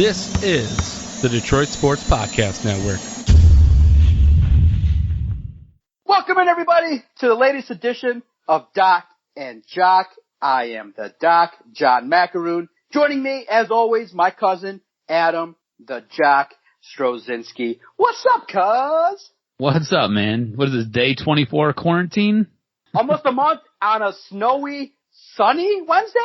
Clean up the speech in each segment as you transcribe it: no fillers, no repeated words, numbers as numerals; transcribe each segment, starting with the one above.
This is the Detroit Sports Podcast Network. Welcome in, everybody, to the latest edition of Doc and Jock. I am the Doc, John Macaroon. Joining me, as always, my cousin, Adam, the Jock Strozinski. What's up, cuz? What's up, man? What is this, day 24 quarantine? Almost a month on a snowy, sunny Wednesday?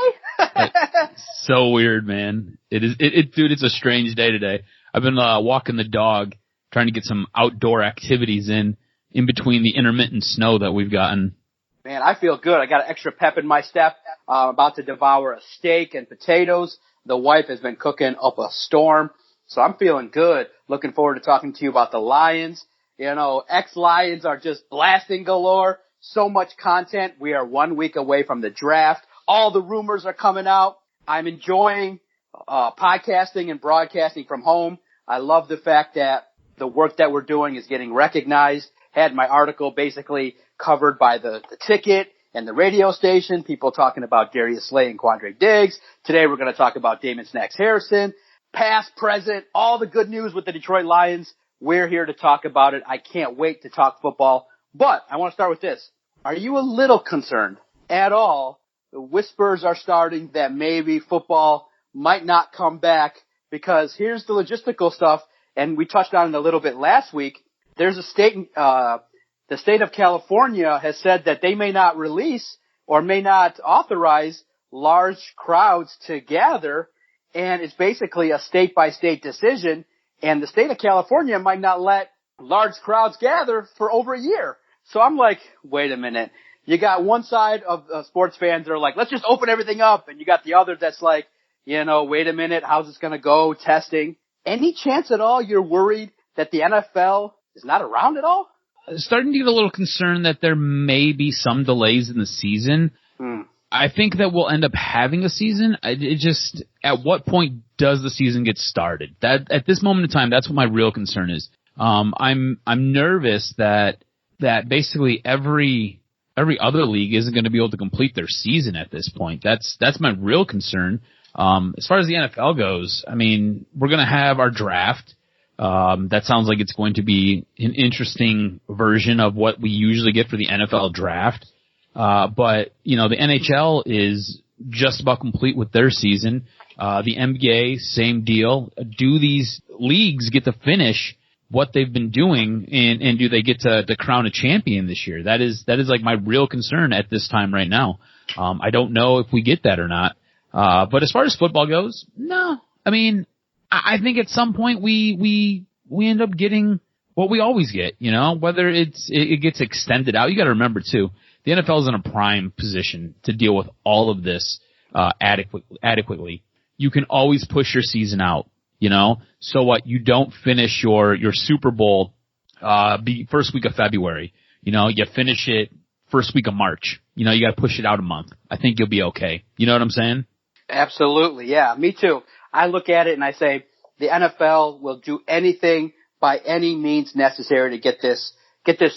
So weird, man. Dude, it's a strange day today. I've been walking the dog, trying to get some outdoor activities in between the intermittent snow that we've gotten. Man, I feel good. I got an extra pep in my step. I'm about to devour a steak and potatoes. The wife has been cooking up a storm, so I'm feeling good. Looking forward to talking to you about the Lions. You know, ex-Lions are just blasting galore. So much content. We are 1 week away from the draft. All the rumors are coming out. I'm enjoying podcasting and broadcasting from home. I love the fact that the work that we're doing is getting recognized. Had my article basically covered by the ticket and the radio station. People talking about Darius Slay and Quandre Diggs. Today we're going to talk about Damon Snacks Harrison. Past, present, all the good news with the Detroit Lions. We're here to talk about it. I can't wait to talk football. But I want to start with this. Are you a little concerned at all? The whispers are starting that maybe football might not come back, because here's the logistical stuff, and we touched on it a little bit last week. There's a state, the state of California has said that they may not release or may not authorize large crowds to gather, and it's basically a state-by-state decision, and the state of California might not let large crowds gather for over a year. So I'm like, wait a minute. You got one side of sports fans that are like, let's just open everything up. And you got the other that's like, you know, wait a minute, how's this going to go? Testing. Any chance at all you're worried that the NFL is not around at all? Starting to get a little concerned that there may be some delays in the season. I think that we'll end up having a season. It just, at what point does the season get started? That at this moment in time, that's what my real concern is. I'm nervous that basically every other league isn't going to be able to complete their season at this point. That's my real concern. As far as the NFL goes, I mean, we're going to have our draft. That sounds like it's going to be an interesting version of what we usually get for the NFL draft. But, you know, the NHL is just about complete with their season. The NBA, same deal. Do these leagues get to finish what they've been doing, and do they get to crown a champion this year? That is like my real concern at this time right now. I don't know if we get that or not. But as far as football goes, no. I mean, I think at some point we end up getting what we always get, you know, whether it gets extended out. You got to remember too, the NFL is in a prime position to deal with all of this adequately. You can always push your season out, you know. So what? You don't finish your Super Bowl first week of February. You know, you finish it first week of March. You know, you got to push it out a month. I think you'll be okay. You know what I'm saying? Absolutely, yeah, me too. I look at it and I say the NFL will do anything by any means necessary to get this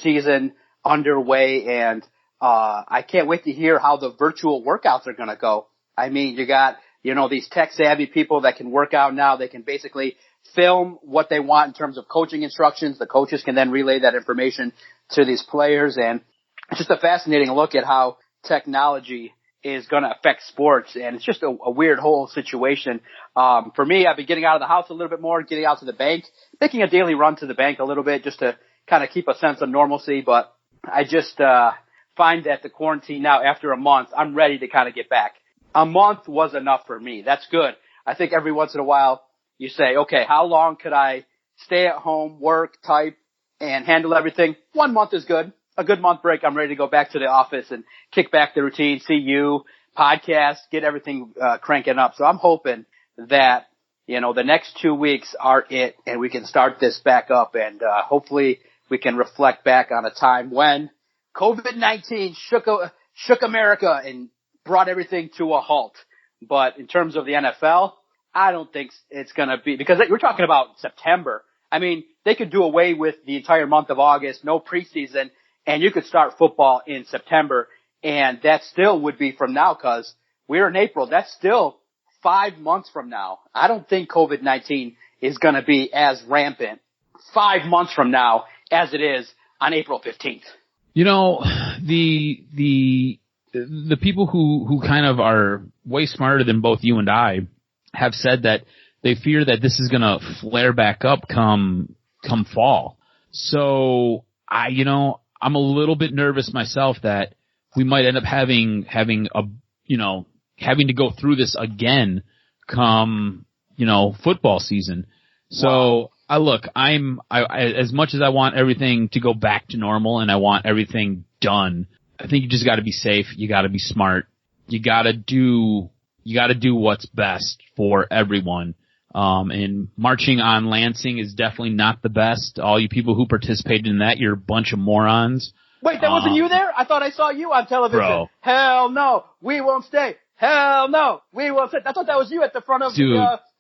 season underway, and I can't wait to hear how the virtual workouts are going to go. I mean, you got, you know, these tech-savvy people that can work out now. They can basically film what they want in terms of coaching instructions. The coaches can then relay that information to these players, and it's just a fascinating look at how technology is going to affect sports, and it's just a weird whole situation. For me, I've been getting out of the house a little bit more, getting out to the bank, taking a daily run to the bank a little bit just to kind of keep a sense of normalcy, but I just find that the quarantine now, after a month, I'm ready to kind of get back. A month was enough for me. That's good. I think every once in a while you say, okay, how long could I stay at home, work, type, and handle everything? 1 month is good. A good month break, I'm ready to go back to the office and kick back the routine, see you, podcast, get everything cranking up. So I'm hoping that, you know, the next 2 weeks are it, and we can start this back up, and hopefully we can reflect back on a time when COVID-19 shook America and brought everything to a halt. But in terms of the NFL, I don't think it's going to be, because we're talking about September. I mean, they could do away with the entire month of August, no preseason, and you could start football in September, and that still would be from now, because we're in April. That's still 5 months from now, I don't think COVID-19 is going to be as rampant 5 months from now as it is on April 15th. You know, the people who kind of are way smarter than both you and I have said that they fear that this is going to flare back up come fall. So I'm a little bit nervous myself that we might end up having to go through this again come, football season. So wow. I as much as I want everything to go back to normal and I want everything done, I think you just got to be safe. You got to be smart. You got to do what's best for everyone. And marching on Lansing is definitely not the best. All you people who participated in that, you're a bunch of morons. Wait, that wasn't you there? I thought I saw you on television. Bro. Hell no, we won't stay. Hell no, we won't sit. I thought that was you at the front of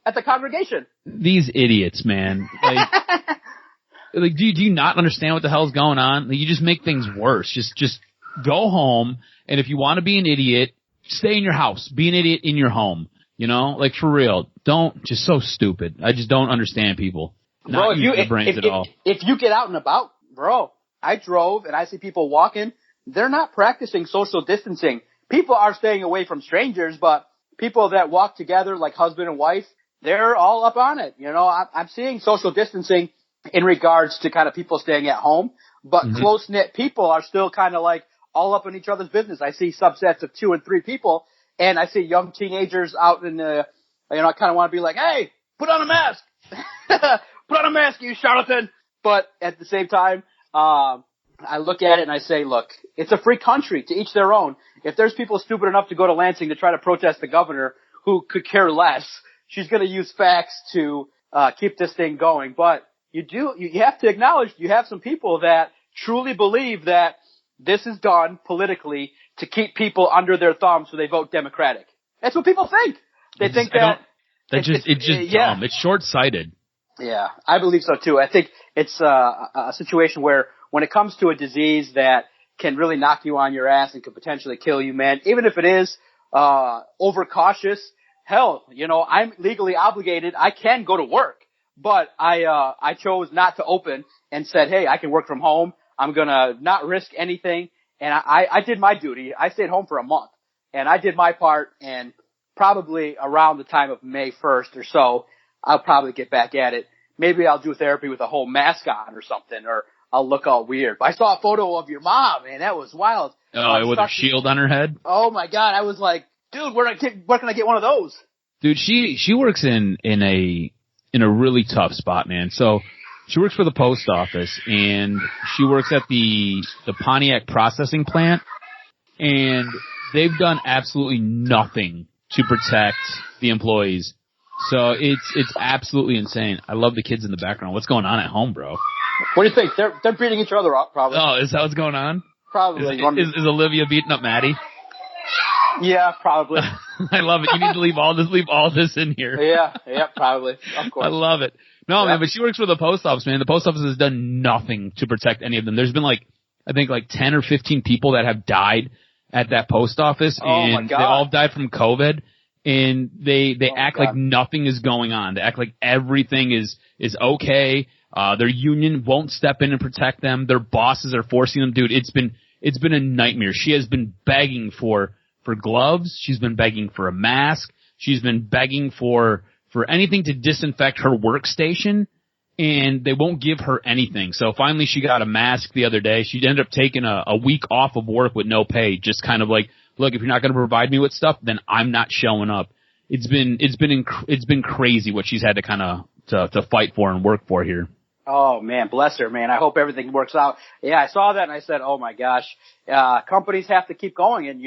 at the congregation. These idiots, man. Like, do you not understand what the hell's going on? Like, you just make things worse. Just go home, and if you want to be an idiot, stay in your house. Be an idiot in your home. Like, for real. Just so stupid. I just don't understand people. Bro, if you get out and about, bro, I drove and I see people walking. They're not practicing social distancing. People are staying away from strangers, but people that walk together like husband and wife, they're all up on it. I'm seeing social distancing in regards to kind of people staying at home, but close-knit people are still kind of like all up in each other's business. I see subsets of 2 and 3 people, and I see young teenagers out in the, I kind of want to be like, hey, put on a mask. Put on a mask, you charlatan. But at the same time, I look at it and I say, look, it's a free country, to each their own. If there's people stupid enough to go to Lansing to try to protest the governor who could care less, she's going to use facts to keep this thing going. But you have to acknowledge you have some people that truly believe that this is done politically to keep people under their thumb so they vote Democratic. That's what people think. They think that. It's just dumb. It's short-sighted. Yeah, I believe so too. I think it's a situation where when it comes to a disease that can really knock you on your ass and could potentially kill you, man, even if it is overcautious, hell, I'm legally obligated. I can go to work, but I chose not to open and said, hey, I can work from home. I'm going to not risk anything. And I did my duty. I stayed home for a month and I did my part, and probably around the time of May 1st or so, I'll probably get back at it. Maybe I'll do therapy with a whole mask on or something, or I'll look all weird. But I saw a photo of your mom, man. That was wild. Oh, with a shield on her head? Oh my God. I was like, dude, where can I get one of those? Dude, she works in a really tough spot, man. So she works for the post office, and she works at the Pontiac processing plant, and they've done absolutely nothing to protect the employees. So it's absolutely insane. I love the kids in the background. What's going on at home, bro? What do you think? They're beating each other up, probably. Oh, is that what's going on? Probably. Is Olivia beating up Maddie? Yeah, probably. I love it. You need to leave all this in here. Yeah, probably. Of course. I love it. No, man, but she works for the post office, man. The post office has done nothing to protect any of them. There's been I think 10 or 15 people that have died at that post office, and my God. they all died from COVID. And they act like nothing is going on. They act like everything is okay. Their union won't step in and protect them. Their bosses are forcing them. Dude, it's been a nightmare. She has been begging for gloves. She's been begging for a mask. She's been begging for anything to disinfect her workstation, and they won't give her anything. So finally she got a mask the other day. She ended up taking a week off of work with no pay, just kind of like, look, if you're not going to provide me with stuff, then I'm not showing up. It's been crazy what she's had to kind of to fight for and work for here. Oh man, bless her, man. I hope everything works out. Yeah, I saw that and I said, oh my gosh, companies have to keep going. And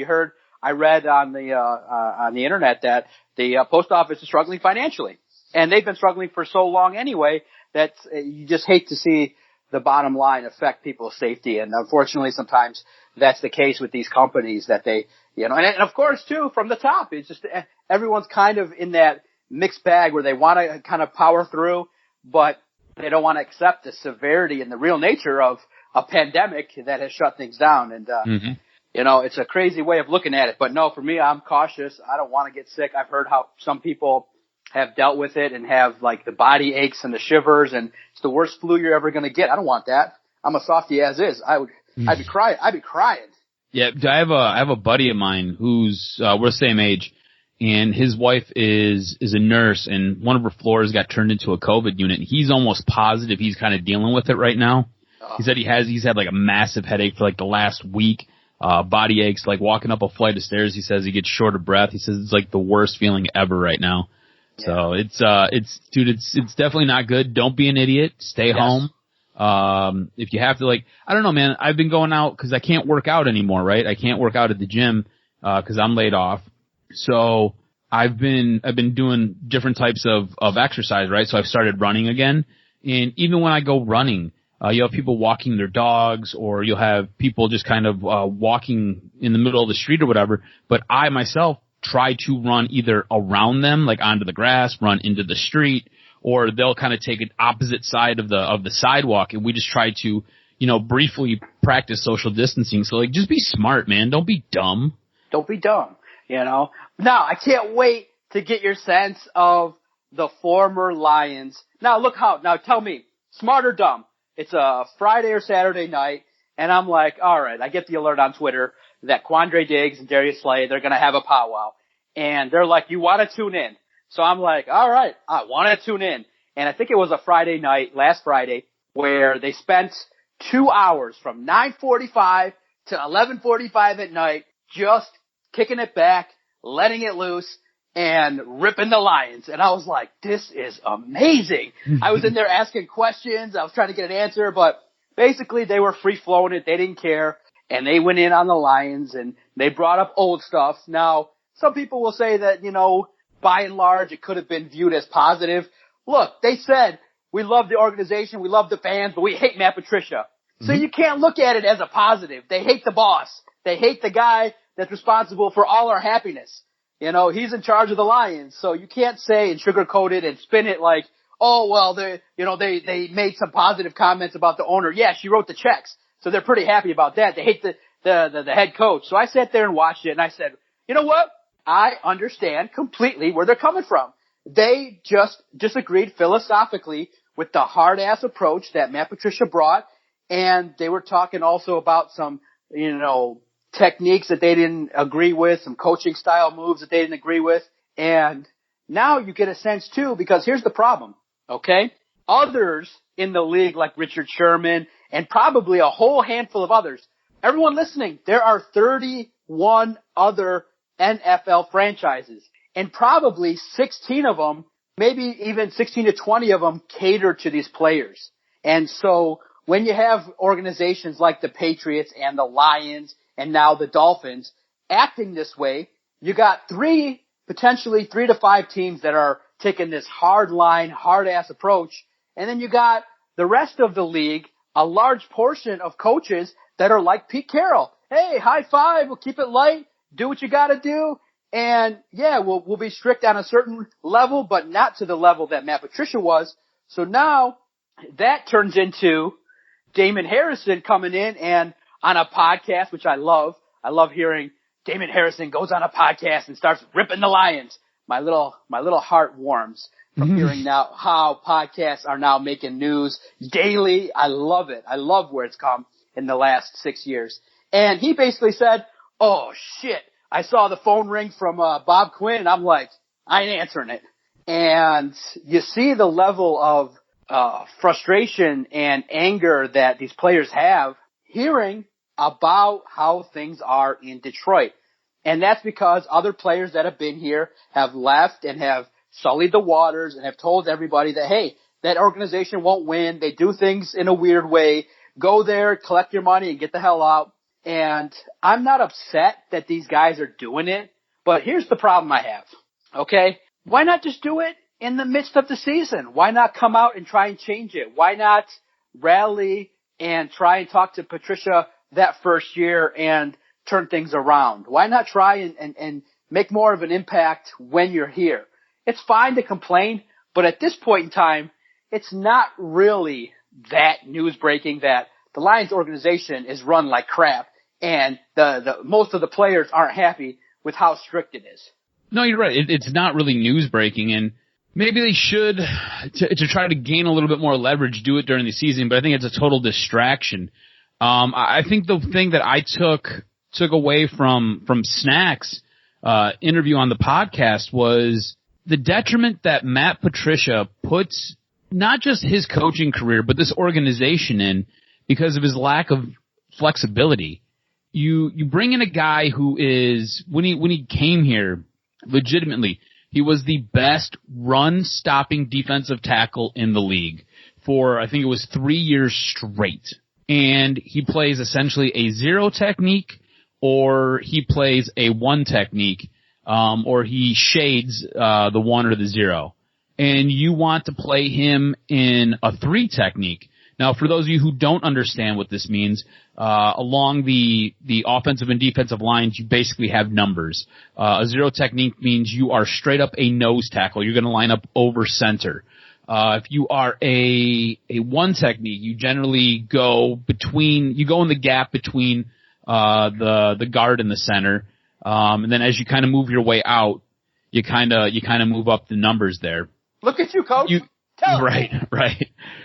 I read on the internet that the post office is struggling financially, and they've been struggling for so long anyway that you just hate to see the bottom line affect people's safety. And unfortunately, sometimes that's the case with these companies that they, and of course too, from the top, it's just everyone's kind of in that mixed bag where they want to kind of power through, but they don't want to accept the severity and the real nature of a pandemic that has shut things down. And, It's a crazy way of looking at it. But no, for me, I'm cautious. I don't want to get sick. I've heard how some people have dealt with it and have like the body aches and the shivers, and it's the worst flu you're ever going to get. I don't want that. I'm a softie as is. I'd be crying. Yeah, I have a buddy of mine who's we're the same age, and his wife is a nurse, and one of her floors got turned into a COVID unit. And he's almost positive he's kind of dealing with it right now. He said he's had like a massive headache for like the last week, body aches, like walking up a flight of stairs. He says he gets short of breath. He says it's like the worst feeling ever right now. Yeah. So it's definitely not good. Don't be an idiot. Stay home. If you have to, like, I don't know, man, I've been going out cause I can't work out anymore, right? I can't work out at the gym, cause I'm laid off. So I've been doing different types of exercise, right? So I've started running again. And even when I go running, you'll have people walking their dogs, or you'll have people just kind of, walking in the middle of the street or whatever. But I myself try to run either around them, like onto the grass, run into the street, or they'll kind of take an opposite side of the sidewalk, and we just try to, briefly practice social distancing. So like, just be smart, man. Don't be dumb. Don't be dumb, Now, I can't wait to get your sense of the former Lions. Now tell me, smart or dumb? It's a Friday or Saturday night, and I'm like, all right, I get the alert on Twitter that Quandre Diggs and Darius Slay, they're going to have a powwow. And they're like, you want to tune in? So I'm like, all right, I want to tune in. And I think it was a Friday night, last Friday, where they spent 2 hours from 9:45 to 11:45 at night just kicking it back, letting it loose, and ripping the Lions. And I was like, this is amazing. I was in there asking questions. I was trying to get an answer, but basically they were free-flowing it. They didn't care. And they went in on the Lions, and they brought up old stuff. Now, some people will say that, by and large, it could have been viewed as positive. Look, they said, we love the organization, we love the fans, but we hate Matt Patricia. So you can't look at it as a positive. They hate the boss. They hate the guy that's responsible for all our happiness. He's in charge of the Lions. So you can't say and sugarcoat it and spin it like, oh, well, they made some positive comments about the owner. Yeah, she wrote the checks. So they're pretty happy about that. They hate the head coach. So I sat there and watched it, and I said, you know what? I understand completely where they're coming from. They just disagreed philosophically with the hard-ass approach that Matt Patricia brought, and they were talking also about some, techniques that they didn't agree with, some coaching style moves that they didn't agree with. And now you get a sense, too, because here's the problem, okay? Others in the league, like Richard Sherman, and probably a whole handful of others. Everyone listening, there are 31 other NFL franchises, and probably 16 of them, maybe even 16 to 20 of them, cater to these players. And so when you have organizations like the Patriots and the Lions and now the Dolphins acting this way, you got potentially 3 to 5 teams that are taking this hard line, hard ass approach. And then you got the rest of the league, a large portion of coaches that are like Pete Carroll. Hey, high five. We'll keep it light. Do what you got to do. And yeah, we'll be strict on a certain level, but not to the level that Matt Patricia was. So now that turns into Damon Harrison coming in and on a podcast, which I love. I love hearing Damon Harrison goes on a podcast and starts ripping the Lions. My little heart warms from hearing now how podcasts are now making news daily. I love it. I love where it's come in the last 6 years. And he basically said, oh shit, I saw the phone ring from Bob Quinn, and I'm like, I ain't answering it. And you see the level of frustration and anger that these players have hearing about how things are in Detroit. And that's because other players that have been here have left and have sullied the waters and have told everybody that, hey, that organization won't win. They do things in a weird way. Go there, collect your money, and get the hell out. And I'm not upset that these guys are doing it, but here's the problem I have, okay? Why not just do it in the midst of the season? Why not come out and try and change it? Why not rally and try and talk to Patricia that first year and turn things around? Why not try and make more of an impact when you're here? It's fine to complain, but at this point in time, it's not really that news breaking that the Lions organization is run like crap. and the most of the players aren't happy with how strict it is. No, you're right. It's not really news breaking, and maybe they should, to try to gain a little bit more leverage, do it during the season, but I think it's a total distraction. I think the thing that I took away from Snack's interview on the podcast was the detriment that Matt Patricia puts not just his coaching career, but this organization in because of his lack of flexibility. You bring in a guy who is, when he came here, legitimately, he was the best run-stopping defensive tackle in the league for, I think it was 3 years straight. And he plays essentially a zero technique, or he plays a one technique, or he shades the one or the zero. And you want to play him in a three technique. Now, for those of you who don't understand what this means, along the offensive and defensive lines, you basically have numbers. A zero technique means you are straight up a nose tackle. You're going to line up over center. If you are a one technique, you generally go in the gap between the guard and the center. And then as you kind of move your way out, you kind of move up the numbers there. Look at you, coach. Right.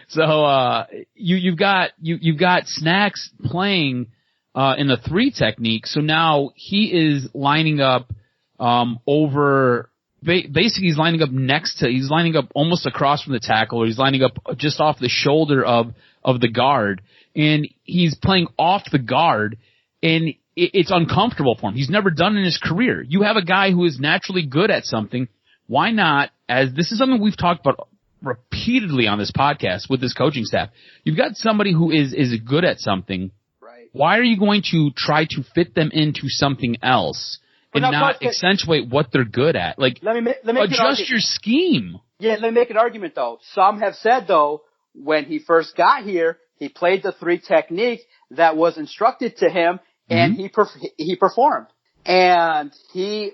So, you've got Snacks playing, in the three technique. So now he is lining up, basically he's lining up almost across from the tackle, or he's lining up just off the shoulder of the guard, and he's playing off the guard, and it's uncomfortable for him. He's never done it in his career. You have a guy who is naturally good at something. Why not, as this is something we've talked about repeatedly on this podcast with this coaching staff. You've got somebody who is good at something. Right. Why are you going to try to fit them into something else and not accentuate what they're good at? Like, let me adjust your scheme. Yeah, let me make an argument though. Some have said though, when he first got here, he played the three technique that was instructed to him, and he performed. And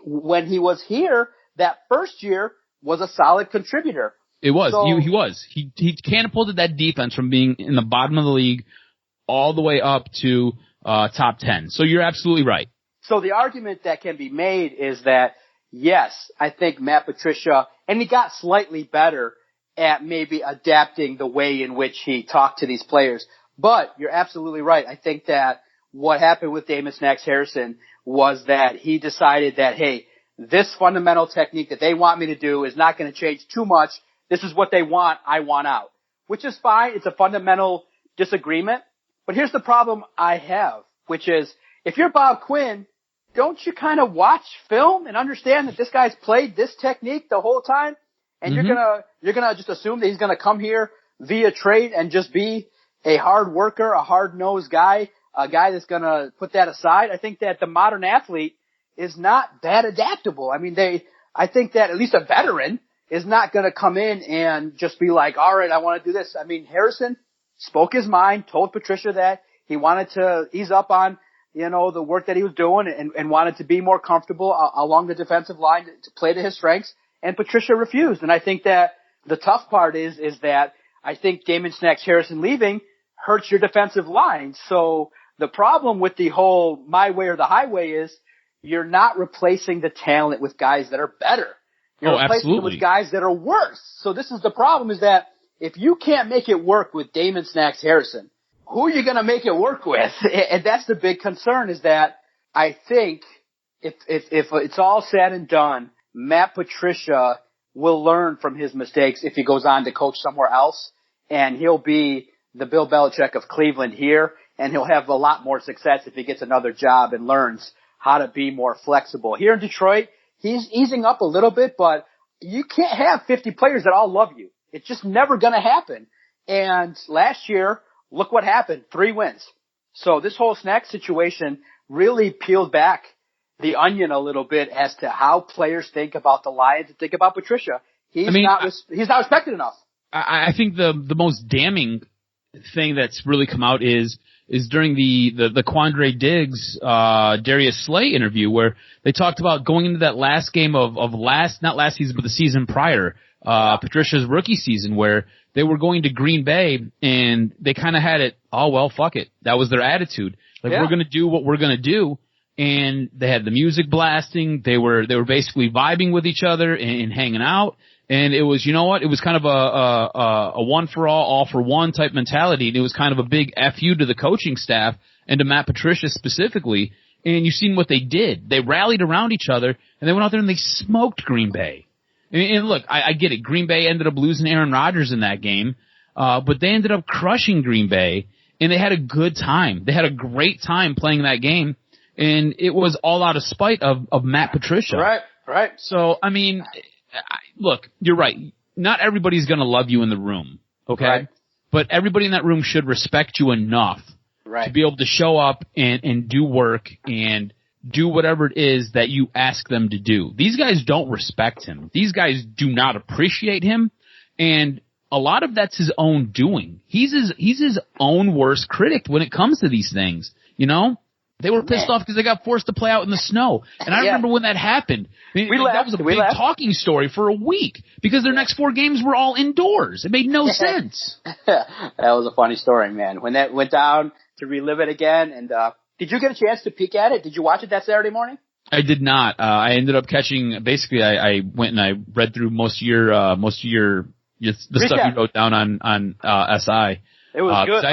when he was here, that first year was a solid contributor. It was. So, he was. He catapulted that defense from being in the bottom of the league all the way up to top 10. So you're absolutely right. So the argument that can be made is that, yes, I think Matt Patricia, and he got slightly better at maybe adapting the way in which he talked to these players. But you're absolutely right. I think that what happened with Damon Snacks Harrison was that he decided that, hey, this fundamental technique that they want me to do is not going to change too much. This is what they want. I want out, which is fine. It's a fundamental disagreement. But here's the problem I have, which is if you're Bob Quinn, don't you kind of watch film and understand that this guy's played this technique the whole time? And you're gonna just assume that he's gonna come here via trade and just be a hard worker, a hard-nosed guy, a guy that's gonna put that aside. I think that the modern athlete is not that adaptable. I mean, I think that at least a veteran is not going to come in and just be like, all right, I want to do this. I mean, Harrison spoke his mind, told Patricia that he wanted to ease up on, the work that he was doing and wanted to be more comfortable along the defensive line to play to his strengths. And Patricia refused. And I think that the tough part is that I think Damon Snacks Harrison leaving hurts your defensive line. So the problem with the whole my way or the highway is you're not replacing the talent with guys that are better. You're replacing it with guys that are worse. So this is the problem, is that if you can't make it work with Damon Snacks Harrison, who are you going to make it work with? And that's the big concern, is that I think if it's all said and done, Matt Patricia will learn from his mistakes if he goes on to coach somewhere else, and he'll be the Bill Belichick of Cleveland here, and he'll have a lot more success if he gets another job and learns how to be more flexible. Here in Detroit, he's easing up a little bit, but you can't have 50 players that all love you. It's just never going to happen. And last year, look what happened. 3 wins. So this whole Snack situation really peeled back the onion a little bit as to how players think about the Lions and think about Patricia. He's not respected enough. I think the most damning thing that's really come out is during the Quandre Diggs, Darius Slay interview, where they talked about going into that last game of not last season, but the season prior, Patricia's rookie season, where they were going to Green Bay and they kind of had it, oh well, fuck it. That was their attitude. Like, we're going to do what we're going to do. And they had the music blasting. They were basically vibing with each other and hanging out. And it was, you know what? It was kind of a one for all for one type mentality. And it was kind of a big FU to the coaching staff and to Matt Patricia specifically. And you've seen what they did. They rallied around each other, and they went out there and they smoked Green Bay. And look, I get it. Green Bay ended up losing Aaron Rodgers in that game, but they ended up crushing Green Bay, and they had a good time. They had a great time playing that game, and it was all out of spite of Matt Patricia. Right. So, I mean, look, you're right. Not everybody's going to love you in the room, okay? Right. But everybody in that room should respect you enough to be able to show up and do work and do whatever it is that you ask them to do. These guys don't respect him. These guys do not appreciate him, and a lot of that's his own doing. He's his own worst critic when it comes to these things, you know? They were pissed off because they got forced to play out in the sno. And I remember when that happened. That was a big talking story for a week because their next 4 games were all indoors. It made no sense. That was a funny story, man. When that went down, to relive it again. And did you get a chance to peek at it? Did you watch it that Saturday morning? I did not. I ended up catching. Basically, I went and I read through most of your the stuff you wrote down on SI. It was good.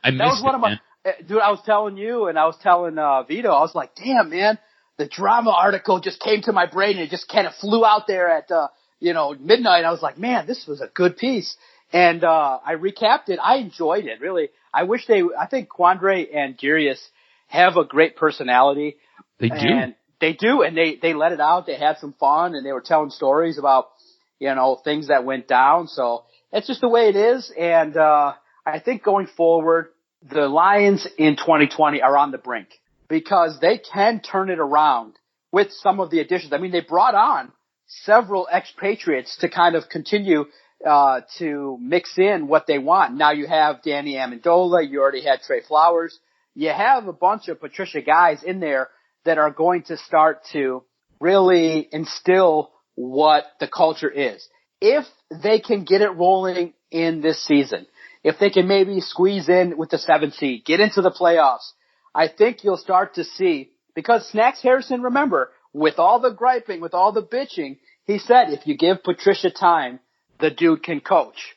I missed it, man. Dude, I was telling you, and I was telling Vito. I was like, "Damn, man, the drama article just came to my brain, and it just kind of flew out there at midnight." I was like, "Man, this was a good piece." And I recapped it. I enjoyed it, really. I think Quandre and Girius have a great personality. They do. And they do, and they let it out. They had some fun, and they were telling stories about, things that went down. So it's just the way it is. And I think going forward, the Lions in 2020 are on the brink because they can turn it around with some of the additions. I mean, they brought on several expatriates to kind of continue to mix in what they want. Now you have Danny Amendola. You already had Trey Flowers. You have a bunch of Patricia guys in there that are going to start to really instill what the culture is. If they can get it rolling in this season, if they can maybe squeeze in with the 7th seed, get into the playoffs, I think you'll start to see, because Snacks Harrison, remember, with all the griping, with all the bitching, he said if you give Patricia time, the dude can coach.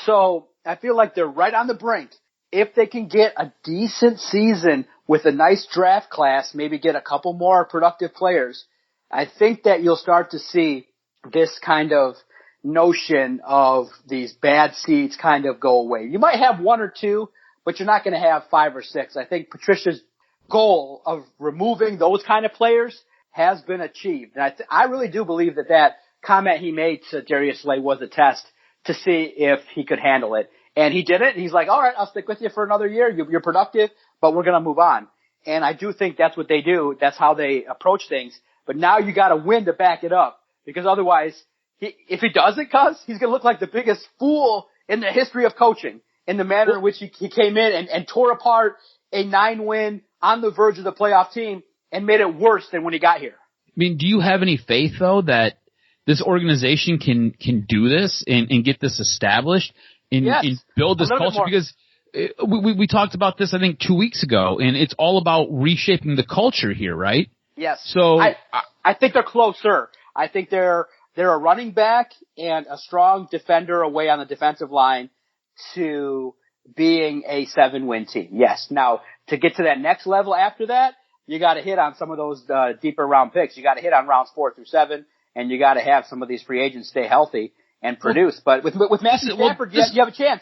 So I feel like they're right on the brink. If they can get a decent season with a nice draft class, maybe get a couple more productive players, I think that you'll start to see this kind of notion of these bad seeds kind of go away. You might have 1 or 2, but you're not going to have 5 or 6. I think Patricia's goal of removing those kind of players has been achieved. And I really do believe that comment he made to Darius Slay was a test to see if he could handle it. And he did it. And he's like, all right, I'll stick with you for another year. You're productive, but we're going to move on. And I do think that's what they do. That's how they approach things. But now you got to win to back it up, because otherwise, if he doesn't, he's going to look like the biggest fool in the history of coaching in the manner in which he came in and tore apart a 9-win on the verge of the playoff team and made it worse than when he got here. I mean, do you have any faith, though, that this organization can do this and get this established and build this culture? Because we talked about this, I think, 2 weeks ago, and it's all about reshaping the culture here, right? Yes. So I think they're closer. I think they're a running back and a strong defender away on the defensive line to being a 7-win team. Yes. Now, to get to that next level after that, you got to hit on some of those deeper round picks. You got to hit on rounds 4 through 7, and you got to have some of these free agents stay healthy and produce. But with Matthew Stafford, you have a chance.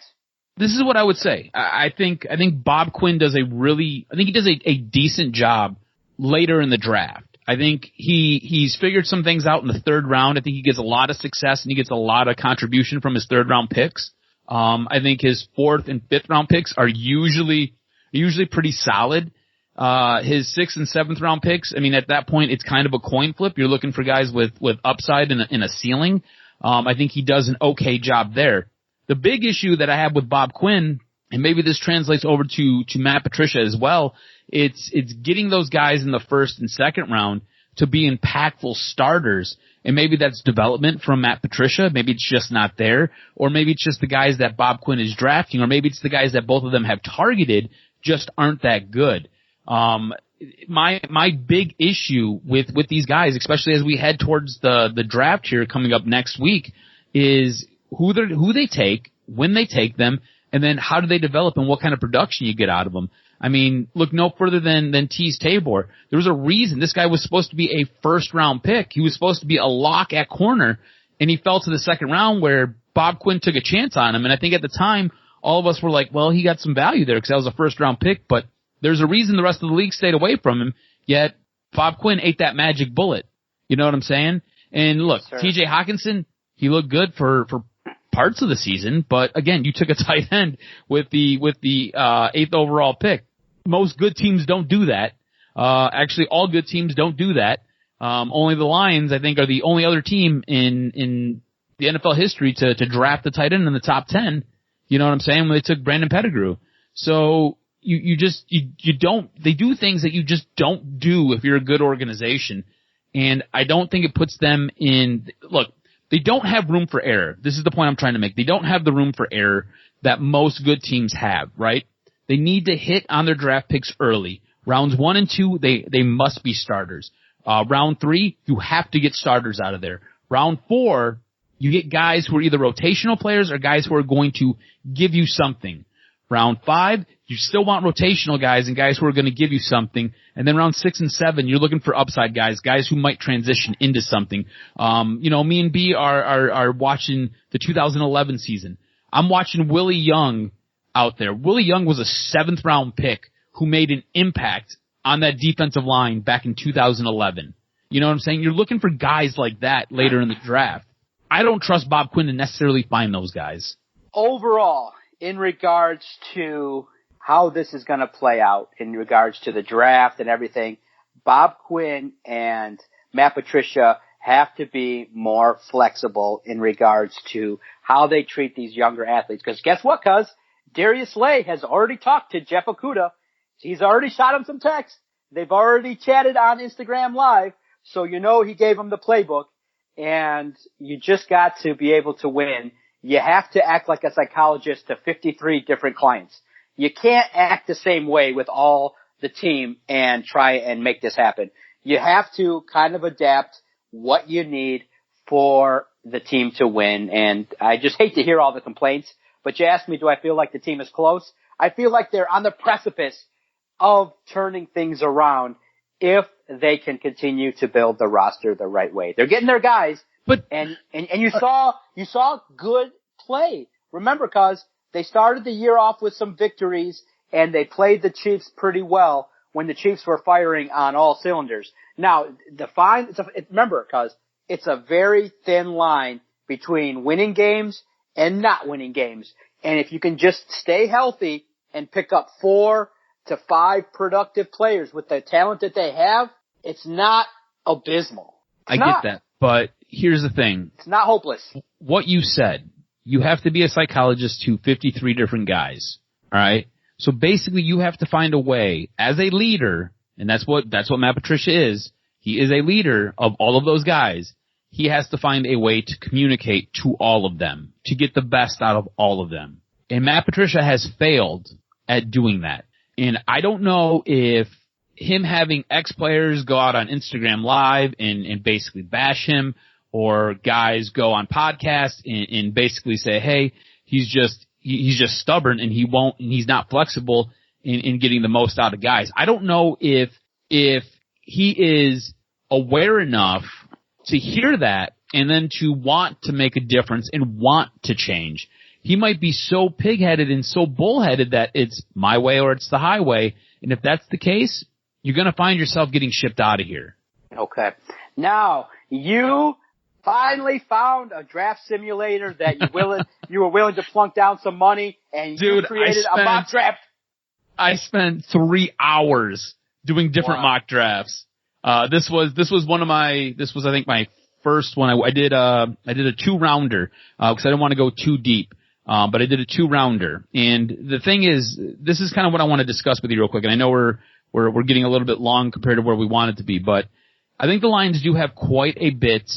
This is what I would say. I think Bob Quinn does a decent job later in the draft. I think he's figured some things out in the 3rd round. I think he gets a lot of success and he gets a lot of contribution from his 3rd round picks. I think his 4th and 5th round picks are usually pretty solid. His 6th and 7th round picks, I mean, at that point, it's kind of a coin flip. You're looking for guys with upside and a ceiling. I think he does an okay job there. The big issue that I have with Bob Quinn, and maybe this translates over to Matt Patricia as well, it's getting those guys in the 1st and 2nd round to be impactful starters. And maybe that's development from Matt Patricia. Maybe it's just not there. Or maybe it's just the guys that Bob Quinn is drafting. Or maybe it's the guys that both of them have targeted just aren't that good. My big issue with these guys, especially as we head towards the draft here coming up next week, is who they take, when they take them, and then how do they develop and what kind of production you get out of them. I mean, look no further than Tease Tabor. There was a reason this guy was supposed to be a first-round pick. He was supposed to be a lock at corner, and he fell to the second round where Bob Quinn took a chance on him. And I think at the time, all of us were like, well, he got some value there because that was a first-round pick, but there's a reason the rest of the league stayed away from him, yet Bob Quinn ate that magic bullet. You know what I'm saying? And look, Sure. TJ Hawkinson, he looked good for parts of the season, but again, you took a tight end with the 8th overall pick. Most good teams don't do that. Actually, all good teams don't do that. Only the Lions, I think, are the only other team in the NFL history to draft the tight end in the top 10. You know what I'm saying? When they took Brandon Pettigrew. So you don't, they do things that you just don't do if you're a good organization. And I don't think it puts them in, look, they don't have room for error. This is the point I'm trying to make. They don't have the room for error that most good teams have, right? They need to hit on their draft picks early. Rounds 1 and 2, they must be starters. Round 3, you have to get starters out of there. Round 4, you get guys who are either rotational players or guys who are going to give you something. Round 5, you still want rotational guys and guys who are going to give you something. And then round 6 and 7, you're looking for upside guys who might transition into something. Me and B are watching the 2011 season. I'm watching Willie Young out there. Willie Young was a 7th round pick who made an impact on that defensive line back in 2011. You know what I'm saying? You're looking for guys like that later in the draft. I don't trust Bob Quinn to necessarily find those guys. Overall, in regards to how this is going to play out, in regards to the draft and everything, Bob Quinn and Matt Patricia have to be more flexible in regards to how they treat these younger athletes. Because guess what, cuz? Darius Slay has already talked to Jeff Okudah. He's already shot him some texts. They've already chatted on Instagram Live. So you know he gave him the playbook. And you just got to be able to win. You have to act like a psychologist to 53 different clients. You can't act the same way with all the team and try and make this happen. You have to kind of adapt what you need for the team to win. And I just hate to hear all the complaints. But you asked me, do I feel like the team is close? I feel like they're on the precipice of turning things around if they can continue to build the roster the right way. They're getting their guys, but and you saw good play. Remember, cuz they started the year off with some victories and they played the Chiefs pretty well when the Chiefs were firing on all cylinders. Now, remember, cuz it's a very thin line between winning games and not winning games. And if you can just stay healthy and pick up 4 to 5 productive players with the talent that they have, it's not abysmal. I get that, but here's the thing. It's not hopeless. What you said, you have to be a psychologist to 53 different guys, alright? So basically you have to find a way, as a leader, and that's what Matt Patricia is, he is a leader of all of those guys. He has to find a way to communicate to all of them, to get the best out of all of them. And Matt Patricia has failed at doing that. And I don't know if him having ex-players go out on Instagram Live and basically bash him, or guys go on podcasts and basically say, hey, he's just stubborn and he's not flexible in getting the most out of guys. I don't know if he is aware enough to hear that and then to want to make a difference and want to change. He might be so pig-headed and so bullheaded that it's my way or it's the highway. And if that's the case, you're going to find yourself getting shipped out of here. Okay. Now, you finally found a draft simulator that you were willing to plunk down some money, and you created a mock draft. I spent 3 hours doing different mock drafts. This was I think my first one. I did a 2-rounder, because I didn't want to go too deep. But I did a 2-rounder. And the thing is, this is kind of what I want to discuss with you real quick. And I know we're getting a little bit long compared to where we want it to be, but I think the Lions do have quite a bit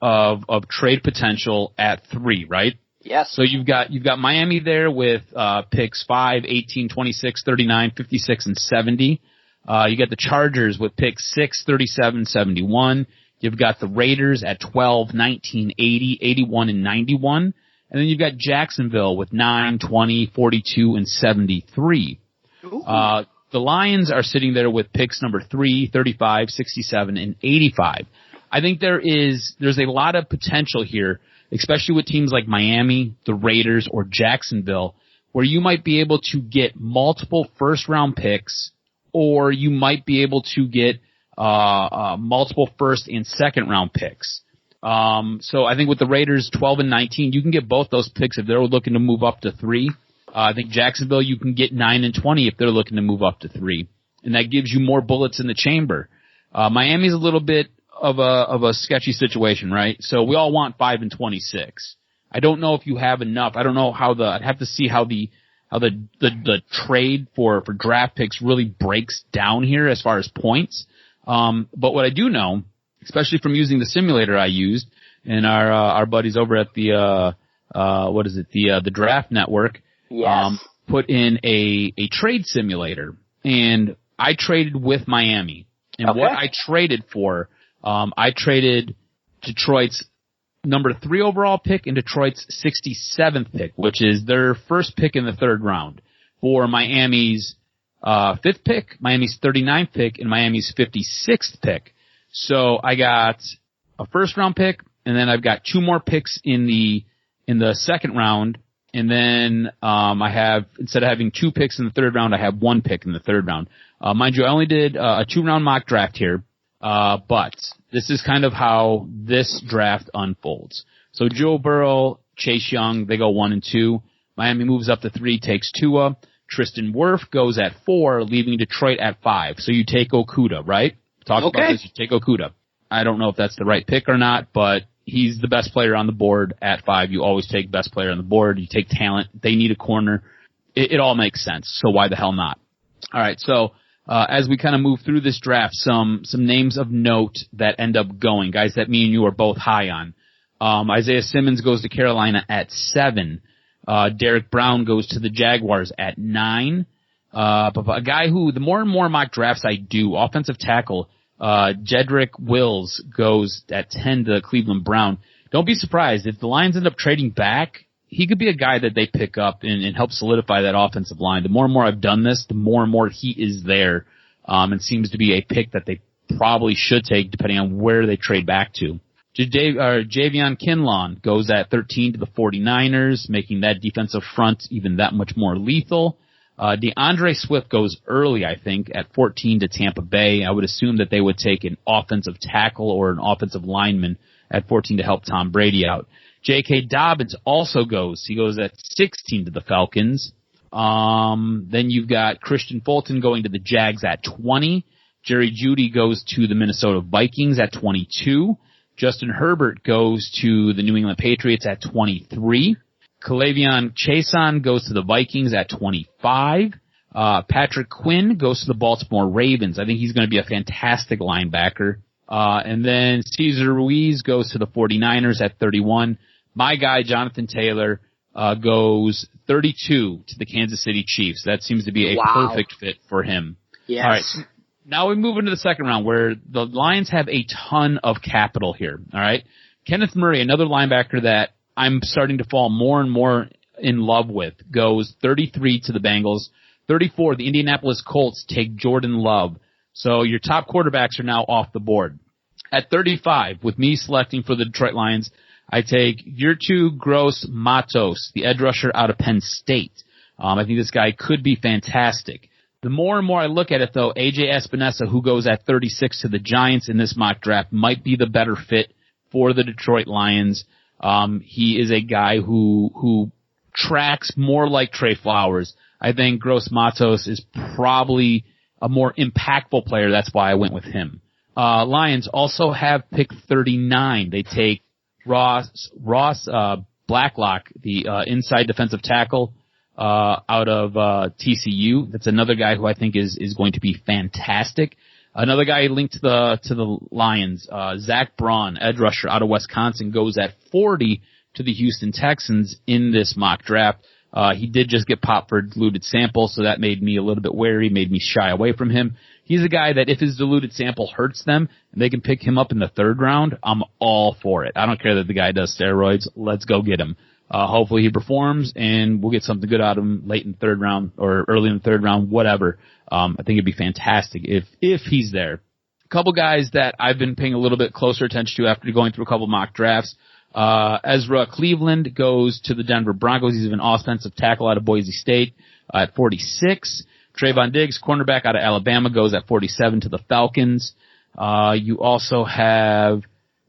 of trade potential at 3, right? Yes. So you've got Miami there with picks 5, 18, 26, 39, 56, and 70. You got the Chargers with picks 6, 37, 71. You've got the Raiders at 12, 19, 80, 81, and 91. And then you've got Jacksonville with 9, 20, 42, and 73. The Lions are sitting there with picks number 3, 35, 67, and 85. I think there's a lot of potential here, especially with teams like Miami, the Raiders, or Jacksonville, where you might be able to get multiple first-round picks, or you might be able to get multiple first and second-round picks. So I think with the Raiders 12 and 19, you can get both those picks if they're looking to move up to 3. I think Jacksonville, you can get 9 and 20 if they're looking to move up to 3. And that gives you more bullets in the chamber. Miami's a little bit of a sketchy situation, right? So we all want 5 and 26. I don't know if you have enough. I don't know I'd have to see how the trade for draft picks really breaks down here as far as points. But what I do know, especially from using the simulator I used and our buddies over at the Draft Network, yes. Put in a trade simulator, and I traded with Miami. And what I traded for, I traded Detroit's number 3 overall pick and Detroit's 67th pick, which is their first pick in the 3rd round, for Miami's 5th pick, Miami's 39th pick, and Miami's 56th pick. So I got a first round pick, and then I've got 2 more picks in the 2nd round, and then I have, instead of having 2 picks in the 3rd round, I have 1 pick in the 3rd round. Mind you, I only did a 2-round mock draft here, but this is kind of how this draft unfolds. So Joe Burrow, Chase Young, they go 1 and 2. Miami moves up to 3, takes Tua. Tristan Wirf goes at 4, leaving Detroit at 5. So you take Okudah, right? Talk about this. You take Okudah. I don't know if that's the right pick or not, but he's the best player on the board at 5. You always take best player on the board. You take talent. They need a corner. It all makes sense. So why the hell not? All right. So as we kind of move through this draft, some names of note that end up going, guys that me and you are both high on. Isaiah Simmons goes to Carolina at 7. Derek Brown goes to the Jaguars at 9. But a guy who, the more and more mock drafts I do, offensive tackle, Jedrick Wills goes at 10 to Cleveland Brown. Don't be surprised if the Lions end up trading back. He could be a guy that they pick up and help solidify that offensive line. The more and more I've done this, the more and more he is there, and seems to be a pick that they probably should take depending on where they trade back to. Javion Kinlaw goes at 13 to the 49ers, making that defensive front even that much more lethal. DeAndre Swift goes early, I think, at 14 to Tampa Bay. I would assume that they would take an offensive tackle or an offensive lineman at 14 to help Tom Brady out. J.K. Dobbins also goes. He goes at 16 to the Falcons. Then you've got Christian Fulton going to the Jags at 20. Jerry Jeudy goes to the Minnesota Vikings at 22. Justin Herbert goes to the New England Patriots at 23. K'Lavon Chaisson goes to the Vikings at 25. Patrick Quinn goes to the Baltimore Ravens. I think he's going to be a fantastic linebacker. And then Cesar Ruiz goes to the 49ers at 31. My guy, Jonathan Taylor, goes 32 to the Kansas City Chiefs. That seems to be a perfect fit for him. Yes. All right. Now we move into the 2nd round where the Lions have a ton of capital here. All right. Kenneth Murray, another linebacker that I'm starting to fall more and more in love with, goes 33 to the Bengals. 34, the Indianapolis Colts take Jordan Love. So your top quarterbacks are now off the board. At 35, with me selecting for the Detroit Lions, I take Yertu Gross-Matos, the edge rusher out of Penn State. I think this guy could be fantastic. The more and more I look at it, though, A.J. Espinosa, who goes at 36 to the Giants in this mock draft, might be the better fit for the Detroit Lions. He is a guy who tracks more like Trey Flowers. I think Gross-Matos is probably a more impactful player. That's why I went with him. Lions also have pick 39. They take Ross Blacklock, the inside defensive tackle out of TCU. That's another guy who I think is going to be fantastic. Another guy linked to the Lions, Zach Braun, edge rusher out of Wisconsin, goes at 40 to the Houston Texans in this mock draft. He did just get popped for a diluted sample, so that made me a little bit wary, made me shy away from him. he's a guy that if his diluted sample hurts them and they can pick him up in the 3rd round, I'm all for it. I don't care that the guy does steroids. Let's go get him. Hopefully he performs and we'll get something good out of him late in the 3rd round or early in the 3rd round, whatever. I think it'd be fantastic if he's there. A couple guys that I've been paying a little bit closer attention to after going through a couple mock drafts. Ezra Cleveland goes to the Denver Broncos. He's an offensive tackle out of Boise State at 46. Trayvon Diggs, cornerback out of Alabama, goes at 47 to the Falcons. You also have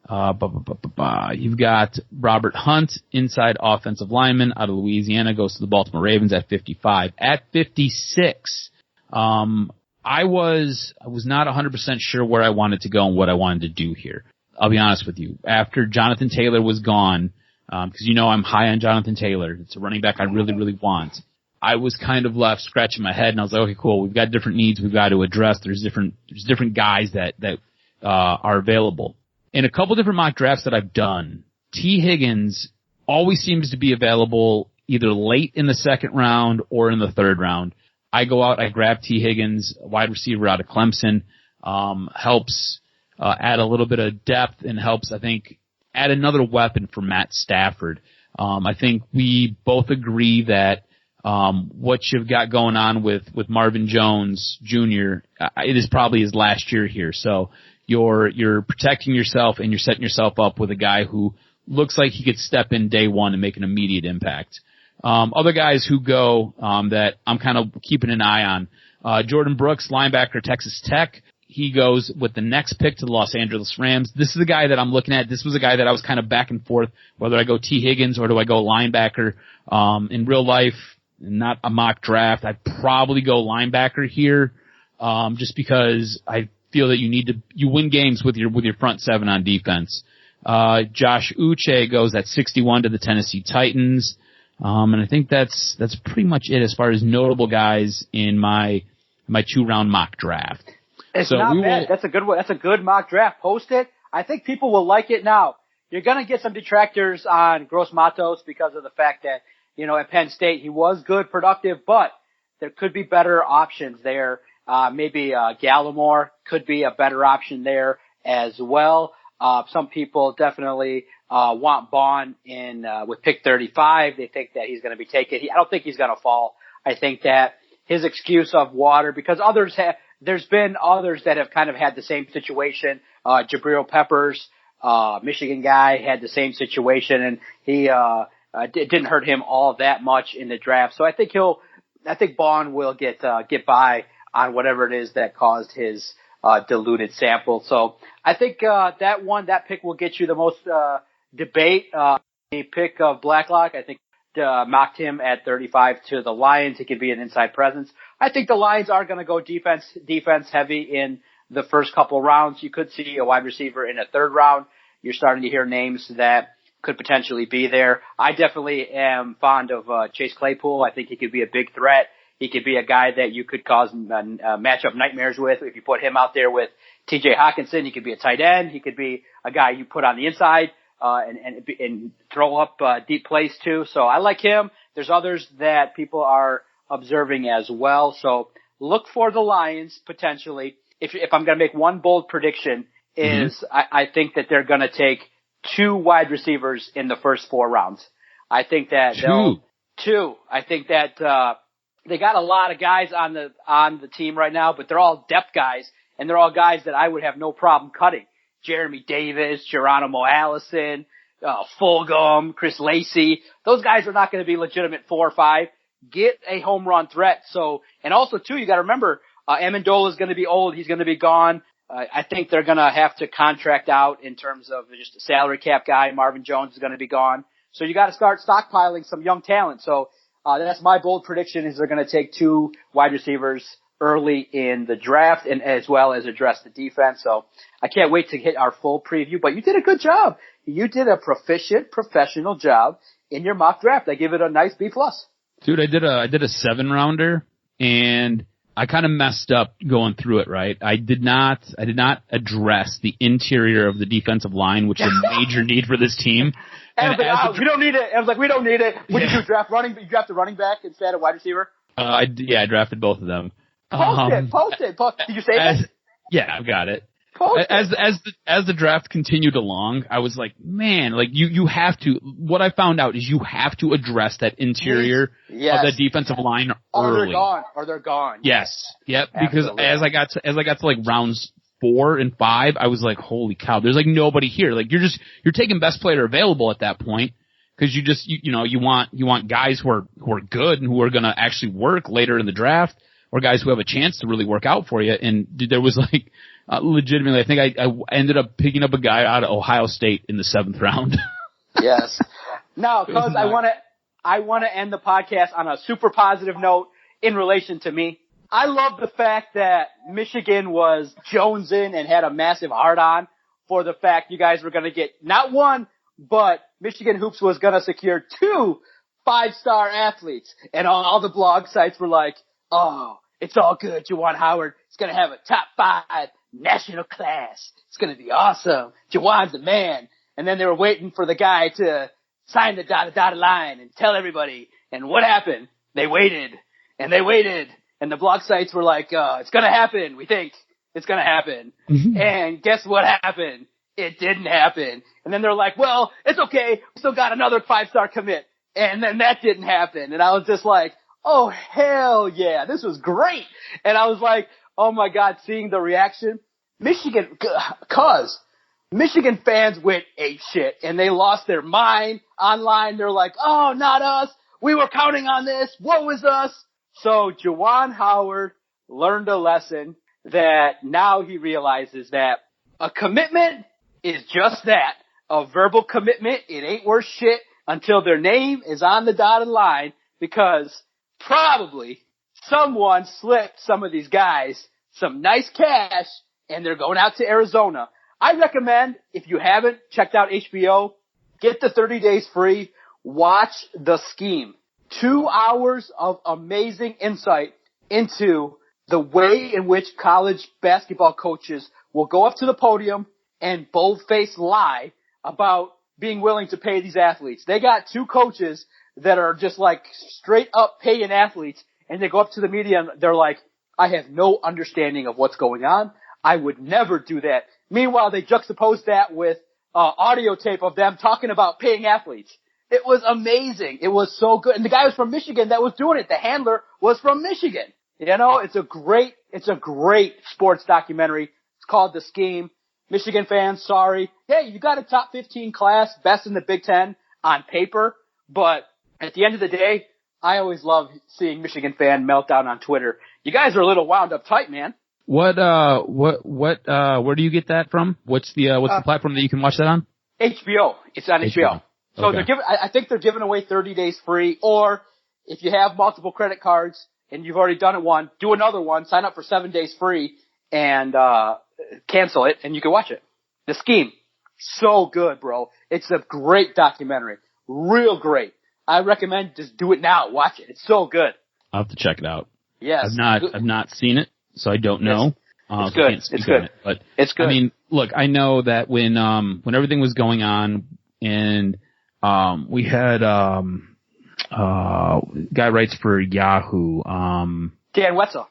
you've got Robert Hunt, inside offensive lineman out of Louisiana, goes to the Baltimore Ravens at 55. At 56, I was not 100% sure where I wanted to go and what I wanted to do here. I'll be honest with you. After Jonathan Taylor was gone, because I'm high on Jonathan Taylor. It's a running back I really, really want. I was kind of left scratching my head, and I was like, okay, cool. We've got different needs we've got to address. There's different guys that are available. In a couple different mock drafts that I've done, T. Higgins always seems to be available either late in the 2nd round or in the 3rd round. I go out, I grab T. Higgins, wide receiver out of Clemson, helps add a little bit of depth and helps, I think, add another weapon for Matt Stafford. I think we both agree that what you've got going on with Marvin Jones Jr., it is probably his last year here. So you're protecting yourself and you're setting yourself up with a guy who looks like he could step in day one and make an immediate impact. Other guys who go that I'm kind of keeping an eye on, Jordan Brooks, linebacker, Texas Tech. He goes with the next pick to the Los Angeles Rams. This is a guy that I'm looking at. This was a guy that I was kind of back and forth, whether I go T. Higgins or do I go linebacker. In real life, not a mock draft, I'd probably go linebacker here, just because I feel that you win games with your front 7 on defense. Josh Uche goes at 61 to the Tennessee Titans. And I think that's pretty much it as far as notable guys in my 2-round mock draft. It's not bad. That's a good one. That's a good mock draft. Post it. I think people will like it now. You're going to get some detractors on Gross Matos because of the fact that, at Penn State, he was good, productive, but there could be better options there. Maybe Gallimore could be a better option there as well. Some people definitely want Bond with pick 35. They think that he's going to be taken. I don't think he's going to fall. I think that his excuse of water, because there's been others that have kind of had the same situation. Jabril Peppers, Michigan guy, had the same situation, and he it didn't hurt him all that much in the draft. So I think Bond will get by on whatever it is that caused his diluted sample. So I think that pick will get you the most debate. The pick of Blacklock, I think, mocked him at 35 to the Lions. He could be an inside presence. I think the Lions are going to go defense heavy in the first couple of rounds. You could see a wide receiver in a 3rd round. You're starting to hear names that could potentially be there. I definitely am fond of Chase Claypool. I think he could be a big threat. He could be a guy that you could cause matchup nightmares with if you put him out there with T.J. Hawkinson. He could be a tight end. He could be a guy you put on the inside and throw up deep plays too. So I like him. There's others that people are observing as well. So look for the Lions potentially. If I'm going to make one bold prediction is I think that they're going to take 2 wide receivers in the first 4 rounds. I think that two. I think that they got a lot of guys on the team right now, but they're all depth guys, and they're all guys that I would have no problem cutting. Jeremy Davis, Geronimo Allison, Fulgham, Chris Lacey. Those guys are not going to be legitimate 4 or 5. Get a home run threat. So, and also too, you got to remember, Amendola is going to be old. He's going to be gone. I think they're going to have to contract out in terms of just a salary cap guy. Marvin Jones is going to be gone. So you got to start stockpiling some young talent. So, that's my bold prediction is they're going to take 2 wide receivers early in the draft and as well as address the defense. So I can't wait to hit our full preview, but you did a good job. You did a proficient, professional job in your mock draft. I give it a nice B+. Dude, I did a 7-rounder and I kind of messed up going through it, right? I did not address the interior of the defensive line, which is a major need for this team. And we don't need it. I was like, we don't need it. What did you draft? You drafted running back instead of wide receiver? I drafted both of them. Post it. Did you say that? Yeah, I've got it. As the draft continued along, I was like, man, like you have to. What I found out is you have to address that interior of that defensive line early. Or they're gone. Yes. Yep. Because as I got to like rounds 4 and 5, I was like, holy cow, there's like nobody here. Like you're taking best player available at that point because you want guys who are good and who are going to actually work later in the draft, or guys who have a chance to really work out for you. And there was like. Legitimately, I think I ended up picking up a guy out of Ohio State in the 7th round. Yes. Now, cause I want to end the podcast on a super positive note in relation to me. I love the fact that Michigan was jonesing and had a massive hard-on for the fact you guys were going to get not one, but Michigan Hoops was going to secure 2 5-star athletes. And all the blog sites were like, oh, it's all good. Juwan Howard is going to have a top 5 national class. It's going to be awesome. Juwan's the man. And then they were waiting for the guy to sign the dotted line and tell everybody. And what happened? They waited. And the blog sites were like, it's going to happen. We think it's going to happen. Mm-hmm. And guess what happened? It didn't happen. And then they're like, well, it's okay. We still got another 5-star commit. And then that didn't happen. And I was just like, oh, hell yeah. This was great. And I was like, oh my God, seeing the reaction. Michigan fans went apeshit and they lost their mind online. They're like, oh, not us. We were counting on this. What was us? So Juwan Howard learned a lesson that now he realizes that a commitment is just that, a verbal commitment. It ain't worth shit until their name is on the dotted line, because probably someone slipped some of these guys some nice cash and they're going out to Arizona. I recommend, if you haven't checked out HBO, get the 30 days free, watch The Scheme. 2 hours of amazing insight into the way in which college basketball coaches will go up to the podium and bold-faced lie about being willing to pay these athletes. They got 2 coaches that are just like straight up paying athletes, and they go up to the media and they're like, I have no understanding of what's going on. I would never do that. Meanwhile, they juxtaposed that with audio tape of them talking about paying athletes. It was amazing. It was so good. And the guy was from Michigan that was doing it. The handler was from Michigan. You know, it's a great sports documentary. It's called The Scheme. Michigan fans, sorry. Hey, you got a top 15 class, best in the Big Ten on paper, but at the end of the day, I always love seeing Michigan fan meltdown on Twitter. You guys are a little wound up tight, man. Where do you get that from? What's the platform that you can watch that on? HBO. It's on HBO. So okay. I think they're giving away 30 days free, or if you have multiple credit cards and you've already done it one, do another one, sign up for 7 days free and, cancel it and you can watch it. The Scheme. So good, bro. It's a great documentary. Real great. I recommend just do it now. Watch it. It's so good. I'll have to check it out. Yes. I've not seen it, so I don't know. It's good. It's good. But it's good. I mean, look, I know that when everything was going on and, we had, guy writes for Yahoo, Dan Wetzel.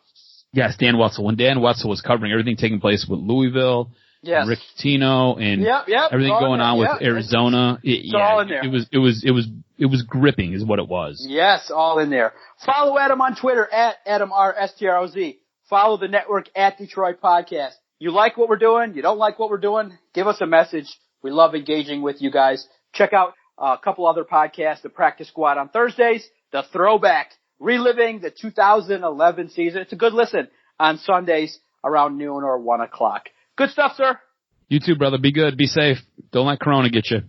Yes, Dan Wetzel. When Dan Wetzel was covering everything taking place with Louisville, yes, Rick Pitino, and everything going on with Arizona, all in there. It was gripping, is what it was. Yes, all in there. Follow Adam on Twitter at AdamRSTROZ. Follow the network at Detroit Podcast. You like what we're doing? You don't like what we're doing? Give us a message. We love engaging with you guys. Check out a couple other podcasts, the Practice Squad on Thursdays, the Throwback, reliving the 2011 season. It's a good listen on Sundays around noon or 1 o'clock. Good stuff, sir. You too, brother. Be good. Be safe. Don't let Corona get you.